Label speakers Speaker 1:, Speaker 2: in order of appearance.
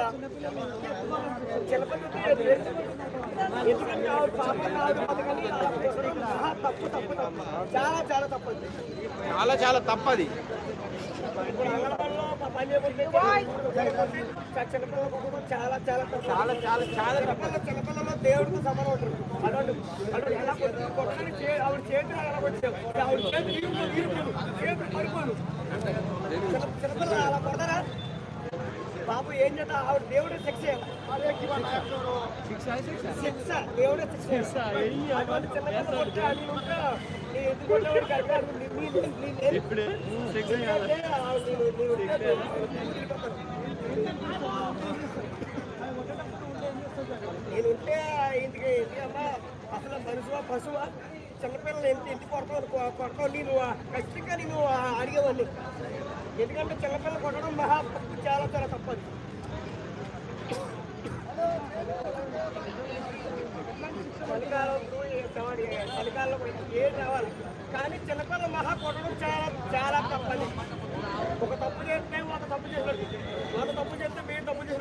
Speaker 1: అమ్మా చిన్నపిల్లలకి ఎందుకంటే ఆవిడ పాపం ఆవిడ బతకని తప్పు తప్పు తప్పు చాలా చాలా తప్పది
Speaker 2: చాలా తప్పది.
Speaker 1: ఇప్పుడు అంగన్వాడలో పని చేయబోతే చిన్నపిల్లలు చాలా చాలా చిన్నపిల్లలు దేవుడితో సమానం ఉంటారు. అటువంటి ఎలా కొట్టడానికి ఆవిడ చేతులు అలా కొట్టారు. ఆవిడ చేతులు పడిపోను చిన్నపిల్లలు అలా కొడతారా? బాబు ఏం చేద్దాం? ఆవిడ దేవుడే శిక్ష దేవుడే శిక్ష. అటువంటి చిన్నపిల్లలు కొట్టా నేను ఉంటా నేను ఎందుకు కొట్టేవాడికి అడిగారు నేనుంటే ఇంటికి అమ్మా అసలు మనుషువా పశువా చిన్నపిల్లలు ఎంత కొడతావు నేను ఖచ్చితంగా నేను అడిగేవాడిని. ఎందుకంటే చిన్నపిల్లలు కొట్టడం మహా తప్పు చాలా చాలా తప్పదు. చలికాలంలో ఏం రావాలి కానీ చిన్నపిల్లలు మహా కొట్టడం చాలా చాలా తప్పది. ఒక తప్పు చేస్తే ఒక తప్పు చేసినట్టు